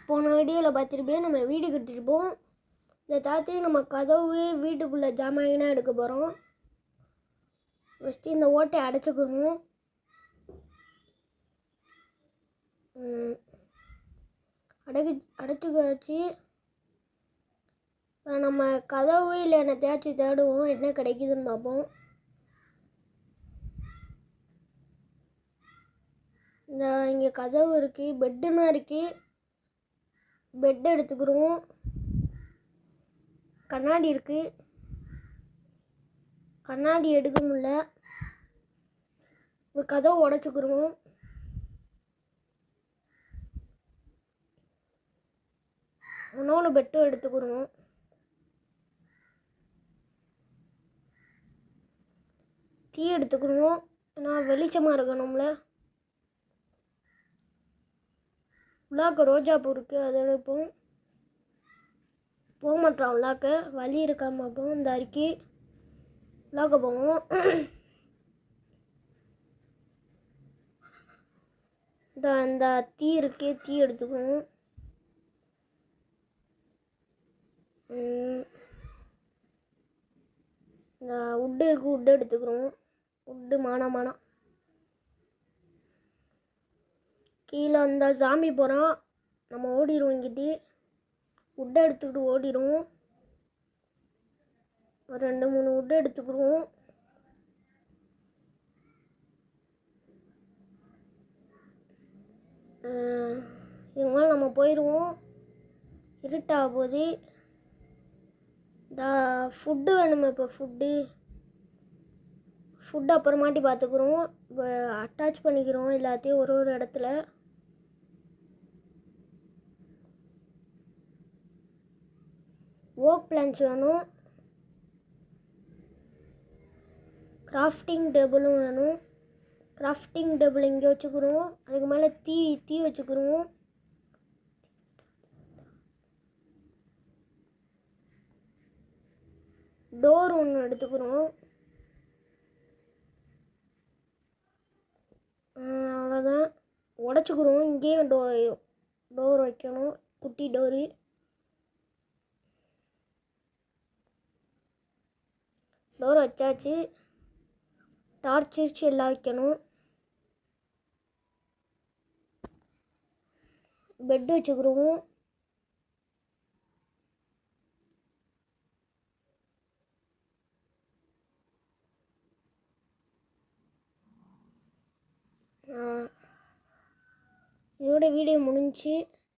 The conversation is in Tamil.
போன வீடியோவில் பார்த்துருப்பேன், நம்ம வீடு கட்டிருப்போம். இந்த தாத்தையும் நம்ம கதவு வீட்டுக்குள்ளே ஜாமாயினா எடுக்க போகிறோம். ஃபஸ்ட்டு இந்த ஓட்டை அடைச்சிக்கணும். அடைச்சிக்காச்சு. நம்ம கதவு இல்லை என்ன தேடுவோம், என்ன கிடைக்குதுன்னு பார்ப்போம். இந்த இங்கே கதவு இருக்குது, பெட்டுன்னா இருக்குது. பெட் எடுத்துக்கிறோம். கண்ணாடி இருக்குது, கண்ணாடி எடுக்க முடியல. ஒரு கதவு உடச்சிக்கிறோம். இன்னொன்று பெட்டும் எடுத்துக்கிறோம். தீ எடுத்துக்கணும், ஏன்னா வெளிச்சமாக இருக்கணும்ல. உள்ளாக்க ரோஜாப்பூ இருக்குது, அதை எடுப்போம். போக மாட்டோம் உள்ளாக்க, வலி இருக்காம பார்ப்போம். இந்த அரிக்கி உள்ளாக்க போவோம். இந்த தீ இருக்கு, தீ எடுத்துக்கணும். இந்த உட்டு இருக்கு, உட்டு எடுத்துக்கிறோம். உட்டு மானா கீழே அந்த சாமி போகிறோம். நம்ம ஓடிடுவோம். இங்கிட்டு உட்டை எடுத்துக்கிட்டு ஓடிடுவோம். ஒரு 2-3 உட்டை எடுத்துக்கிறோம். இவங்க நம்ம போயிடுவோம். இருட்டாக போகுது. இந்த ஃபுட்டு வேணுமே, இப்போ ஃபுட்டு அப்புறமாட்டி பார்த்துக்குறோம். இப்போ அட்டாச் பண்ணிக்கிறோம் எல்லாத்தையும் ஒரு இடத்துல. ஓக் பிளான்ஸ் வேணும். கிராஃப்டிங் டேபிளும் வேணும். கிராஃப்டிங் டேபிள் இங்கே வச்சுக்கிறோம். அதுக்கு மேலே தீ வச்சுக்கிறோம். டோர் ஒன்று எடுத்துக்கிறோம். அவ்வளோதான், உடச்சிக்கிறோம். இங்கேயும் டோர் வைக்கணும், குட்டி டோரு. டோர் வச்சாச்சு. டார்ச் எல்லாம் வைக்கணும். பெட் வச்சுக்கிறோம். இதோட வீடியோ முடிஞ்சு.